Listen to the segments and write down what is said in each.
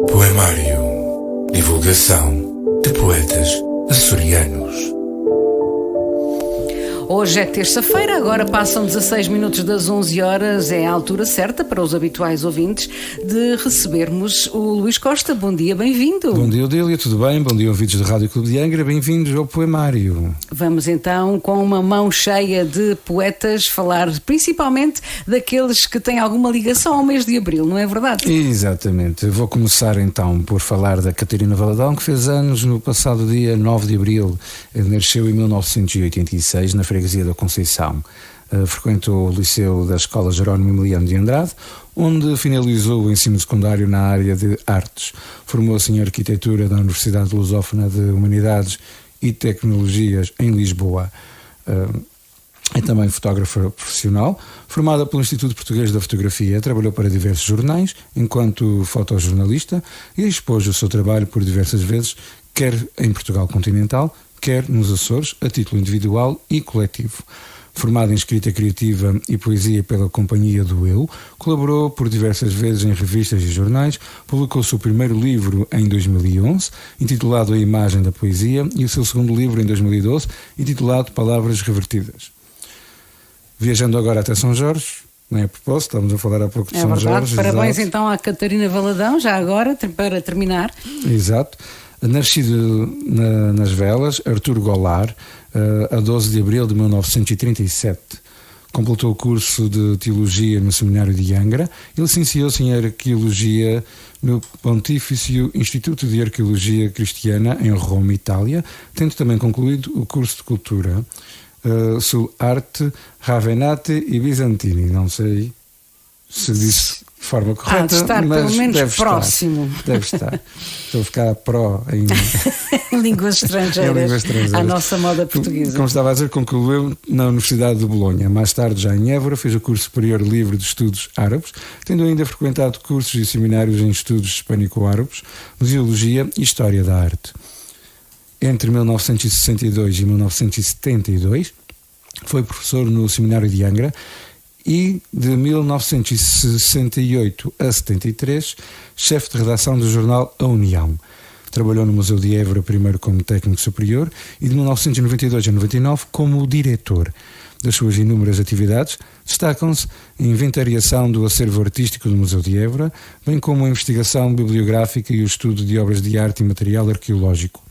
Poemário. Divulgação de poetas açorianos. Hoje é terça-feira, agora passam 16 minutos das 11 horas, é a altura certa para os habituais ouvintes de recebermos o Luís Costa. Bom dia, bem-vindo. Bom dia, Odília, tudo bem? Bom dia, ouvintes do Rádio Clube de Angra, bem-vindos ao Poemário. Vamos então, com uma mão cheia de poetas, falar principalmente daqueles que têm alguma ligação ao mês de Abril, não é verdade? Exatamente, vou começar então por falar da Catarina Valadão, que fez anos no passado dia 9 de Abril, nasceu em 1986 na freguesia da Conceição. Frequentou o Liceu da Escola Jerónimo Emiliano de Andrade, onde finalizou o ensino secundário na área de artes. Formou-se em Arquitetura da Universidade Lusófona de Humanidades e Tecnologias em Lisboa. É também fotógrafa profissional, formada pelo Instituto Português da Fotografia. Trabalhou para diversos jornais enquanto fotojornalista e expôs o seu trabalho por diversas vezes, quer em Portugal continental, quer nos Açores, a título individual e coletivo. Formado em escrita criativa e poesia pela Companhia do Eu, colaborou por diversas vezes em revistas e jornais, publicou o seu primeiro livro em 2011, intitulado A Imagem da Poesia, e o seu segundo livro em 2012, intitulado Palavras Revertidas. Viajando agora até São Jorge, nem a propósito, estamos a falar há pouco de São Jorge. Parabéns então à Catarina Valadão, já agora, para terminar. Exato. Nascido nas Velas, Artur Goulart, a 12 de abril de 1937. Completou o curso de Teologia no Seminário de Angra e licenciou-se em Arqueologia no Pontifício Instituto de Arqueologia Cristiana em Roma, Itália, tendo também concluído o curso de Cultura sul arte Ravenate e Bizantini. Não sei se disse de forma correta, de estar mas pelo menos deve próximo. Deve estar. Estou a ficar pró em línguas estrangeiras, à nossa moda portuguesa. Como estava a dizer, concluiu na Universidade de Bolonha. Mais tarde, já em Évora, fez o curso superior livre de estudos árabes, tendo ainda frequentado cursos e seminários em estudos hispânico-árabes, museologia e história da arte. Entre 1962 e 1972, foi professor no Seminário de Angra e, de 1968 a 73, chefe de redação do jornal A União. Trabalhou no Museu de Évora primeiro como técnico superior e de 1992 a 99 como diretor. Das suas inúmeras atividades destacam-se a inventariação do acervo artístico do Museu de Évora, bem como a investigação bibliográfica e o estudo de obras de arte e material arqueológico.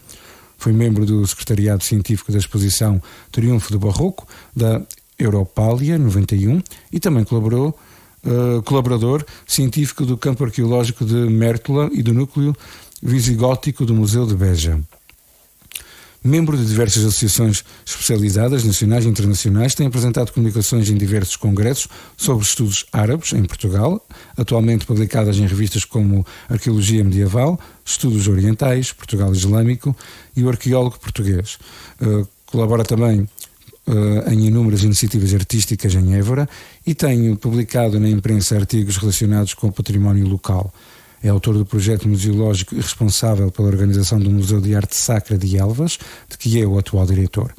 Foi membro do secretariado científico da exposição Triunfo do Barroco, da Europália, 91, e também colaborador científico do campo arqueológico de Mértola e do núcleo visigótico do Museu de Beja. Membro de diversas associações especializadas, nacionais e internacionais, tem apresentado comunicações em diversos congressos sobre estudos árabes em Portugal, atualmente publicadas em revistas como Arqueologia Medieval, Estudos Orientais, Portugal Islâmico e o Arqueólogo Português. Colabora também em inúmeras iniciativas artísticas em Évora e tem publicado na imprensa artigos relacionados com o património local. É autor do projeto museológico e responsável pela organização do Museu de Arte Sacra de Elvas, de que é o atual diretor.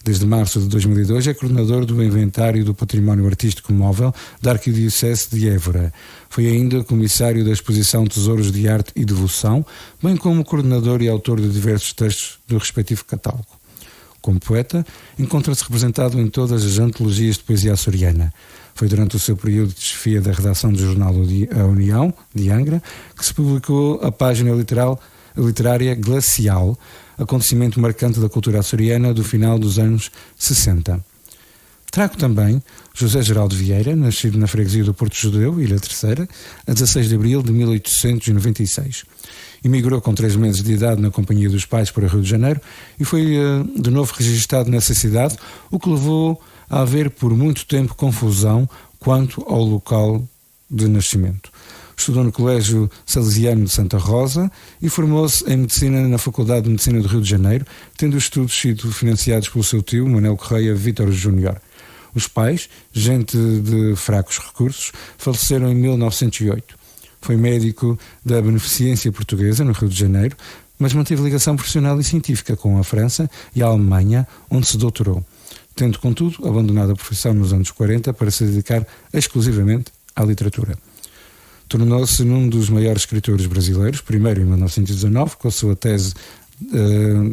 Desde março de 2002 é coordenador do Inventário do Património Artístico Móvel da Arquidiocese de Évora. Foi ainda comissário da exposição Tesouros de Arte e Devoção, bem como coordenador e autor de diversos textos do respectivo catálogo. Como poeta, encontra-se representado em todas as antologias de poesia açoriana. Foi durante o seu período de chefia da redação do jornal A União, de Angra, que se publicou a página literária Glacial, acontecimento marcante da cultura açoriana do final dos anos 60. Trago também José Geraldo Vieira, nascido na freguesia do Porto Judeu, Ilha Terceira, a 16 de abril de 1896. Emigrou com 3 meses de idade na companhia dos pais para o Rio de Janeiro e foi de novo registado nessa cidade, o que levou a haver por muito tempo confusão quanto ao local de nascimento. Estudou no Colégio Salesiano de Santa Rosa e formou-se em Medicina na Faculdade de Medicina do Rio de Janeiro, tendo os estudos sido financiados pelo seu tio, Manuel Correia Vítor Júnior. Os pais, gente de fracos recursos, faleceram em 1908. Foi médico da Beneficência Portuguesa, no Rio de Janeiro, mas manteve ligação profissional e científica com a França e a Alemanha, onde se doutorou, tendo, contudo, abandonado a profissão nos anos 40 para se dedicar exclusivamente à literatura. Tornou-se um dos maiores escritores brasileiros, primeiro em 1919, com a sua tese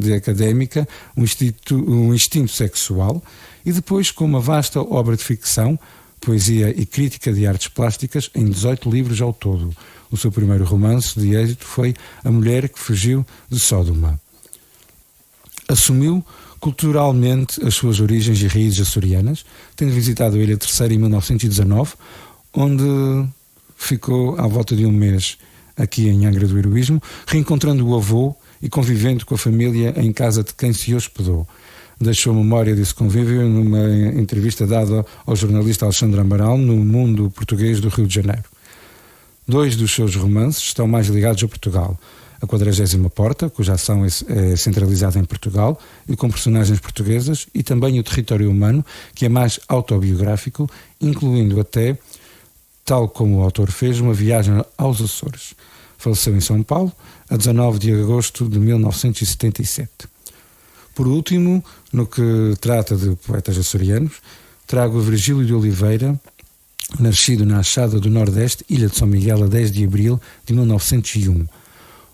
de académica, um instinto sexual, e depois com uma vasta obra de ficção, poesia e crítica de artes plásticas em 18 livros ao todo. O seu primeiro romance de êxito foi A Mulher que Fugiu de Sódoma. Assumiu culturalmente as suas origens e raízes açorianas, tendo visitado a Ilha Terceira em 1919, onde ficou à volta de um mês aqui em Angra do Heroísmo, reencontrando o avô e convivendo com a família em casa de quem se hospedou. Deixou memória desse convívio numa entrevista dada ao jornalista Alexandre Amaral no Mundo Português do Rio de Janeiro. 2 dos seus romances estão mais ligados a Portugal. A 40ª Porta, cuja ação é centralizada em Portugal e com personagens portuguesas, e também O Território Humano, que é mais autobiográfico, incluindo até, tal como o autor fez, uma viagem aos Açores. Faleceu em São Paulo a 19 de agosto de 1977. Por último, no que trata de poetas açorianos, trago Virgílio de Oliveira, nascido na Achada do Nordeste, Ilha de São Miguel, a 10 de abril de 1901.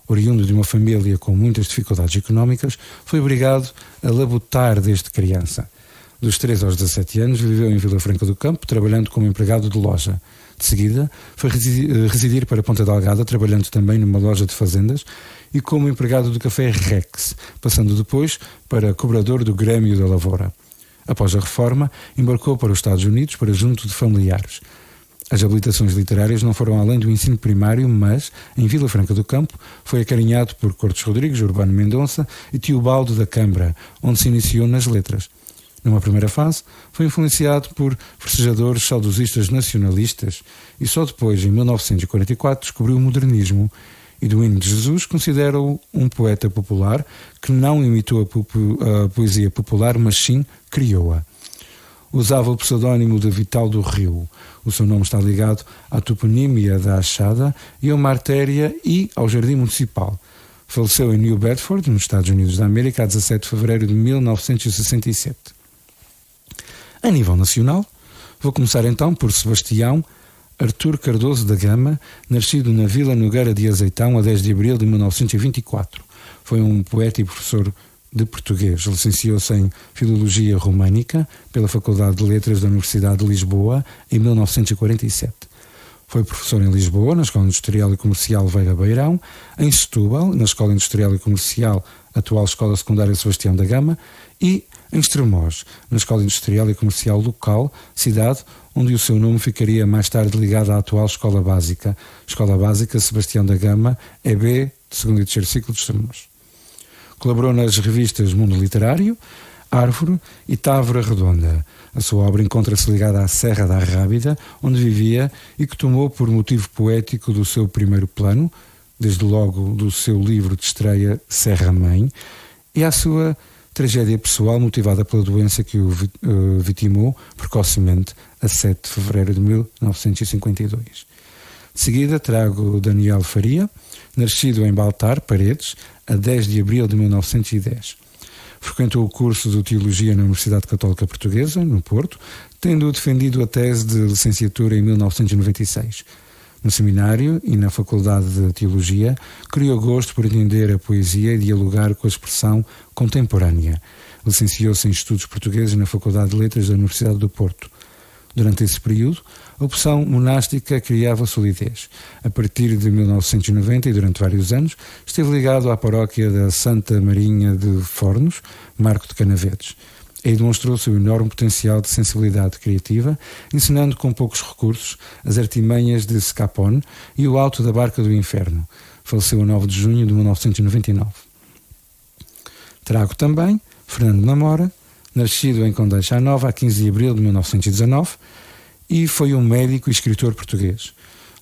Oriundo de uma família com muitas dificuldades económicas, foi obrigado a labutar desde criança. Dos 3 aos 17 anos, viveu em Vila Franca do Campo, trabalhando como empregado de loja. De seguida, foi residir para Ponta Delgada, trabalhando também numa loja de fazendas e como empregado do café Rex, passando depois para cobrador do Grêmio da Lavoura. Após a reforma, embarcou para os Estados Unidos para junto de familiares. As habilitações literárias não foram além do ensino primário, mas, em Vila Franca do Campo, foi acarinhado por Cortes Rodrigues, Urbano Mendonça e Teobaldo da Câmara, onde se iniciou nas letras. Numa primeira fase, foi influenciado por forcejadores saudosistas nacionalistas e só depois, em 1944, descobriu o modernismo e do Hino de Jesus considera-o um poeta popular que não imitou a poesia popular, mas sim criou-a. Usava o pseudónimo de Vital do Rio. O seu nome está ligado à toponímia da Achada e a uma artéria e ao Jardim Municipal. Faleceu em New Bedford, nos Estados Unidos da América, a 17 de fevereiro de 1967. A nível nacional, vou começar então por Sebastião Artur Cardoso da Gama, nascido na Vila Nogueira de Azeitão a 10 de abril de 1924. Foi um poeta e professor de português. Licenciou-se em Filologia Românica pela Faculdade de Letras da Universidade de Lisboa em 1947. Foi professor em Lisboa, na Escola Industrial e Comercial Veiga Beirão, em Setúbal, na Escola Industrial e Comercial, atual Escola Secundária Sebastião da Gama, e em Estremoz, na Escola Industrial e Comercial Local, cidade onde o seu nome ficaria mais tarde ligado à atual Escola Básica Sebastião da Gama, EB, de segundo e terceiro ciclo de Estremoz. Colaborou nas revistas Mundo Literário, Árvore e Távora Redonda. A sua obra encontra-se ligada à Serra da Arrábida, onde vivia e que tomou por motivo poético do seu primeiro plano, desde logo do seu livro de estreia Serra Mãe, e à sua tragédia pessoal motivada pela doença que o vitimou precocemente a 7 de fevereiro de 1952. De seguida trago Daniel Faria, nascido em Baltar, Paredes, a 10 de abril de 1910. Frequentou o curso de Teologia na Universidade Católica Portuguesa, no Porto, tendo defendido a tese de licenciatura em 1996. No seminário e na Faculdade de Teologia, criou gosto por entender a poesia e dialogar com a expressão contemporânea. Licenciou-se em Estudos Portugueses na Faculdade de Letras da Universidade do Porto. Durante esse período, a opção monástica criava solidez. A partir de 1990 e durante vários anos, esteve ligado à paróquia da Santa Marinha de Fornos, Marco de Canaveses. Aí demonstrou o seu enorme potencial de sensibilidade criativa, ensinando com poucos recursos as artimanhas de Scapone e o Alto da Barca do Inferno. Faleceu a 9 de junho de 1999. Trago também Fernando Namora, nascido em Condeixa Nova a 15 de abril de 1919, e foi um médico e escritor português.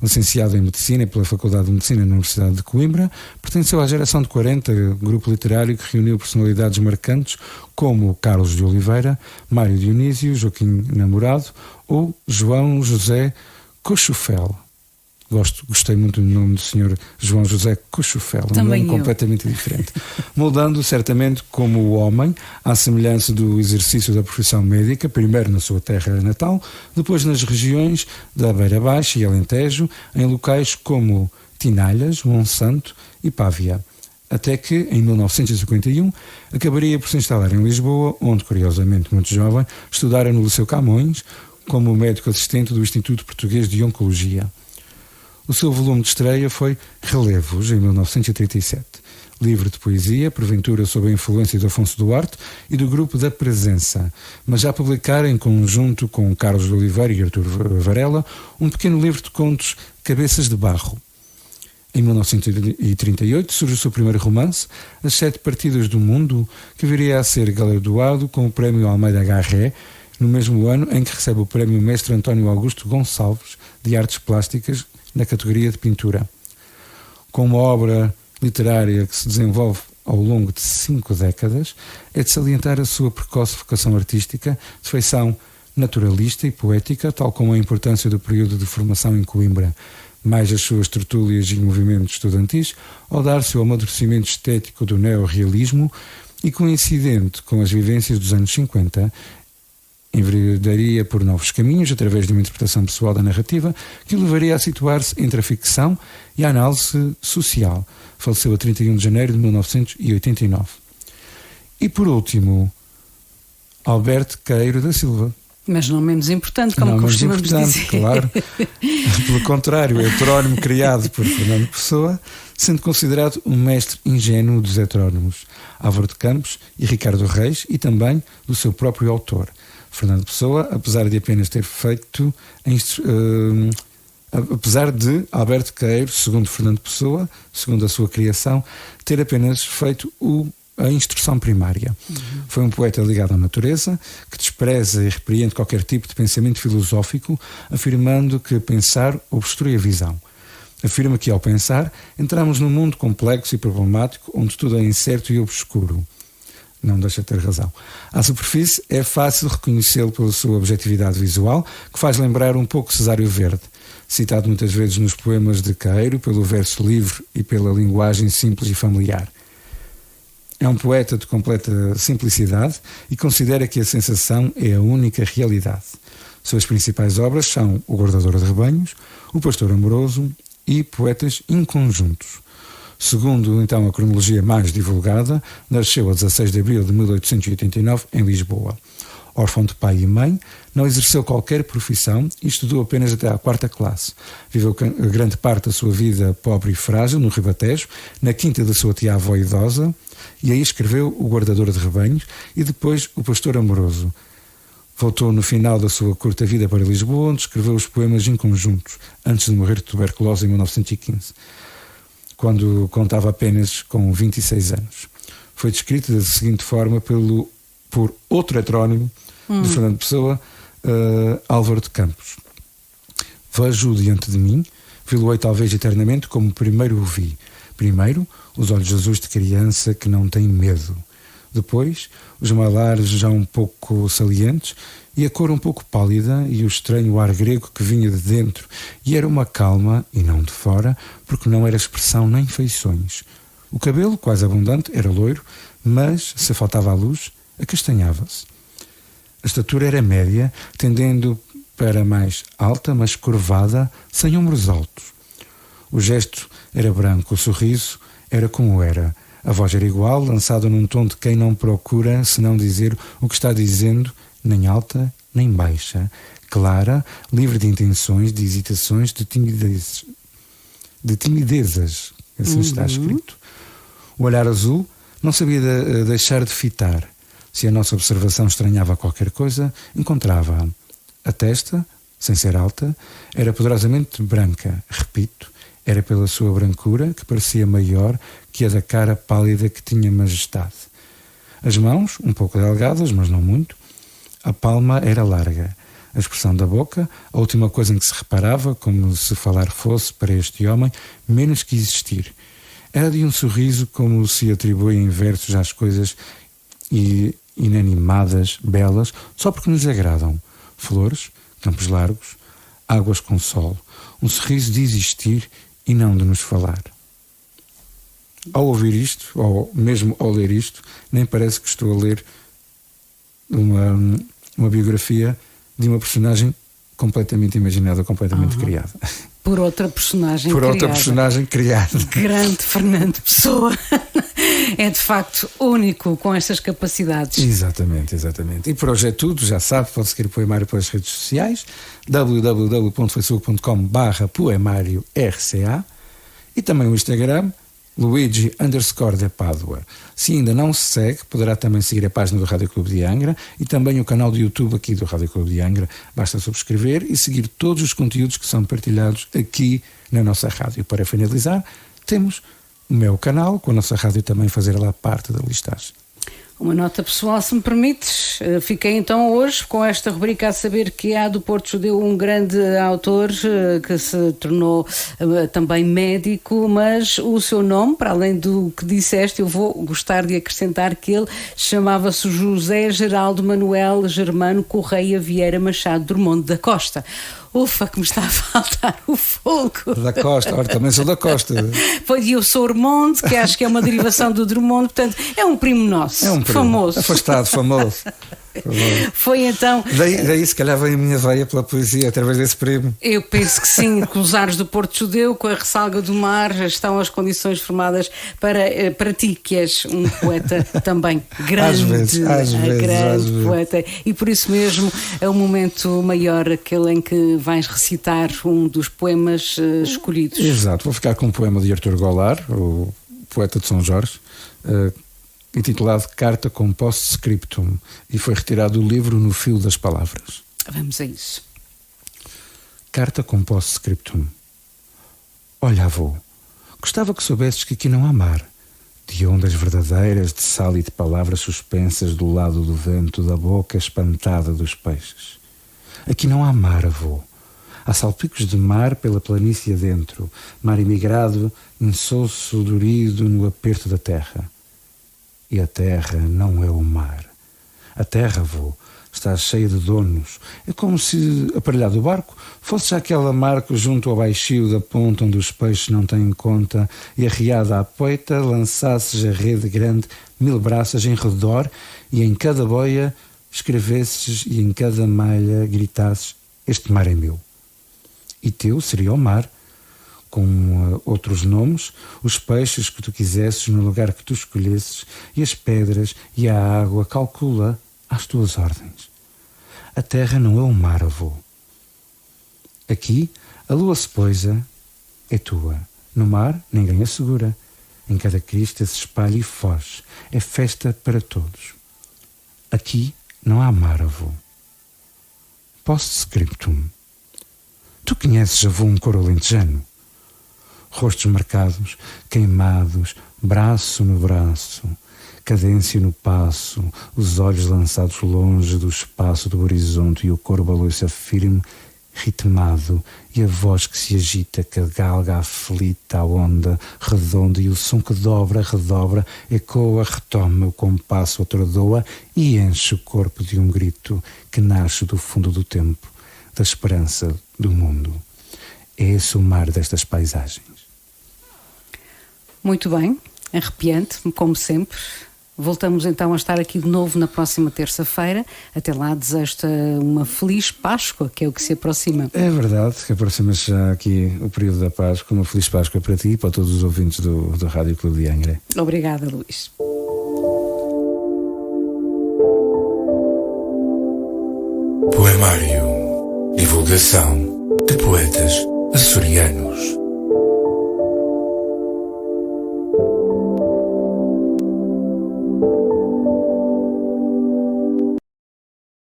Licenciado em Medicina pela Faculdade de Medicina na Universidade de Coimbra, pertenceu à Geração de 40, grupo literário que reuniu personalidades marcantes como Carlos de Oliveira, Mário Dionísio, Joaquim Namorado ou João José Cochufel. Gostei muito do nome do Sr. João José Cochufela, um nome completamente diferente. Moldando certamente como o homem, à semelhança do exercício da profissão médica, primeiro na sua terra natal, depois nas regiões da Beira Baixa e Alentejo, em locais como Tinalhas, Monsanto e Pávia. Até que, em 1951, acabaria por se instalar em Lisboa, onde, curiosamente muito jovem, estudara no Liceu Camões como médico assistente do Instituto Português de Oncologia. O seu volume de estreia foi Relevos, em 1937, livro de poesia, porventura sob a influência de Afonso Duarte e do grupo da Presença, mas já publicara em conjunto com Carlos de Oliveira e Artur Varela um pequeno livro de contos, Cabeças de Barro. Em 1938 surge o seu primeiro romance, As Sete Partidas do Mundo, que viria a ser galardoado com o Prémio Almeida Garré, no mesmo ano em que recebe o Prémio Mestre António Augusto Gonçalves de Artes Plásticas na categoria de pintura. Com uma obra literária que se desenvolve ao longo de 5 décadas, é de salientar a sua precoce vocação artística, de feição naturalista e poética, tal como a importância do período de formação em Coimbra, mais as suas tertúlias e movimentos estudantis, ao dar-se ao amadurecimento estético do neorrealismo e coincidente com as vivências dos anos 50, enveredaria por novos caminhos através de uma interpretação pessoal da narrativa que o levaria a situar-se entre a ficção e a análise social. Faleceu a 31 de janeiro de 1989. E por último, Alberto Queiro da Silva. Mas não menos importante, como costumamos dizer. Claro. Pelo contrário, é o heterónimo criado por Fernando Pessoa, sendo considerado um mestre ingênuo dos heterónimos, Álvaro de Campos e Ricardo Reis, e também do seu próprio autor. Fernando Pessoa, apesar de apenas ter feito, apesar de Alberto Queiro, segundo Fernando Pessoa, segundo a sua criação, ter apenas feito a instrução primária. Foi um poeta ligado à natureza, que despreza e repreende qualquer tipo de pensamento filosófico, afirmando que pensar obstrui a visão. Afirma que, ao pensar, entramos num mundo complexo e problemático, onde tudo é incerto e obscuro. Não deixa de ter razão. À superfície, é fácil reconhecê-lo pela sua objetividade visual, que faz lembrar um pouco Cesário Verde, citado muitas vezes nos poemas de Queiro, pelo verso livre e pela linguagem simples e familiar. É um poeta de completa simplicidade e considera que a sensação é a única realidade. Suas principais obras são O Guardador de Rebanhos, O Pastor Amoroso e Poetas Inconjuntos. Segundo, então, a cronologia mais divulgada, nasceu a 16 de abril de 1889 em Lisboa. Órfão de pai e mãe, não exerceu qualquer profissão e estudou apenas até à 4ª classe. Viveu grande parte da sua vida pobre e frágil no Ribatejo, na quinta da sua tia-avó idosa, e aí escreveu O Guardador de Rebanhos e depois O Pastor Amoroso. Voltou no final da sua curta vida para Lisboa, onde escreveu os poemas Inconjuntos, antes de morrer de tuberculose em 1915, quando contava apenas com 26 anos. Foi descrito da seguinte forma por outro heterónimo de Fernando Pessoa, Álvaro de Campos. Vejo-o diante de mim, vi-lo-ei talvez eternamente como primeiro o vi. Primeiro, os olhos azuis de criança que não tem medo. Depois, os malares já um pouco salientes e a cor um pouco pálida e o estranho ar grego que vinha de dentro. E era uma calma, e não de fora, porque não era expressão nem feições. O cabelo, quase abundante, era loiro, mas, se faltava a luz, acastanhava-se. A estatura era média, tendendo para mais alta, mas curvada, sem ombros altos. O gesto era branco, o sorriso era como era. A voz era igual, lançada num tom de quem não procura senão dizer o que está dizendo, nem alta, nem baixa. Clara, livre de intenções, de hesitações, de timidezas. Assim está escrito. O olhar azul não sabia deixar de fitar. Se a nossa observação estranhava qualquer coisa, encontrava-a. A testa, sem ser alta, era poderosamente branca. Repito, era pela sua brancura que parecia maior que a da cara pálida que tinha majestade. As mãos, um pouco delgadas, mas não muito. A palma era larga. A expressão da boca, a última coisa em que se reparava, como se falar fosse, para este homem, menos que existir. Era de um sorriso como se atribui em versos às coisas inanimadas, belas, só porque nos agradam. Flores, campos largos, águas com sol. um sorriso de existir e não de nos falar. Ao ouvir isto, ou mesmo ao ler isto, nem parece que estou a ler uma biografia de uma personagem completamente imaginada, completamente criada. Por outra personagem Por criada. outra personagem criada. Grande Fernando Pessoa. É de facto único com estas capacidades. Exatamente. E por hoje é tudo, já sabe, pode seguir o Poemário pelas redes sociais, www.facebook.com/poemariorca e também o Instagram, Luigi_de Pádua. Se ainda não se segue, poderá também seguir a página do Rádio Clube de Angra e também o canal do YouTube aqui do Rádio Clube de Angra. Basta subscrever e seguir todos os conteúdos que são partilhados aqui na nossa rádio. Para finalizar, temos o meu canal, com a nossa rádio também fazer lá parte da listagem. Uma nota pessoal, se me permites. Fiquei então hoje com esta rubrica a saber que há do Porto Judeu um grande autor que se tornou também médico, mas o seu nome, para além do que disseste, eu vou gostar de acrescentar que ele chamava-se José Geraldo Manuel Germano Correia Vieira Machado Drummond da Costa. Ufa, que me está a faltar o fogo. Da Costa, ora, também sou da Costa. Pois, eu sou Ormonde, que acho que é uma derivação do Drummond, portanto, é um primo nosso, famoso. Afastado, famoso. Foi então... Daí se calhar vem a minha veia pela poesia, através desse primo. Eu penso que sim, com os ares do Porto Judeu, com a ressalga do mar, estão as condições formadas para ti, que és um poeta também grande. Às vezes. Poeta. E por isso mesmo é o momento maior, aquele em que vais recitar um dos poemas escolhidos. Exato, vou ficar com um poema de Artur Goulart, o poeta de São Jorge, intitulado Carta com Post-Scriptum, e foi retirado do livro No Fio das Palavras. Vamos a isso. Carta com Post-Scriptum. Olha, avô, gostava que soubesses que aqui não há mar, de ondas verdadeiras, de sal e de palavras suspensas do lado do vento, da boca espantada dos peixes. Aqui não há mar, avô. Há salpicos de mar pela planície adentro, mar imigrado, insosso, dorido no aperto da terra. E a terra não é o mar. A terra, avô, está cheia de donos. É como se, aparelhado o barco, fosse já aquela marca junto ao baixio da ponta onde os peixes não têm conta e arriada à poita lançasses a rede grande 1000 braças em redor e em cada boia escrevesses e em cada malha gritasses: este mar é meu. E teu seria o mar, com outros nomes, os peixes que tu quisesses no lugar que tu escolhesses, e as pedras e a água, calcula às tuas ordens. A terra não é o mar, avô. Aqui a lua se poisa, é tua. No mar ninguém a segura. Em cada crista se espalha e foge. É festa para todos. Aqui não há mar, avô. Post-scriptum. Tu conheces, avô, um coro alentejano? Rostos marcados, queimados, braço no braço, cadência no passo, os olhos lançados longe do espaço do horizonte e o corpo balouça firme, ritmado, e a voz que se agita, que galga aflita a onda redonda, e o som que dobra, redobra, ecoa, retoma o compasso, atordoa e enche o corpo de um grito que nasce do fundo do tempo, da esperança do mundo. É esse o mar destas paisagens. Muito bem, arrepiante, como sempre. Voltamos então a estar aqui de novo na próxima terça-feira. Até lá, desejo-te uma feliz Páscoa, que é o que se aproxima. É verdade, que aproxima-se já aqui o período da Páscoa. Uma feliz Páscoa para ti e para todos os ouvintes do Rádio Clube de Angra. Obrigada, Luís. Poemário. Divulgação de poetas açorianos.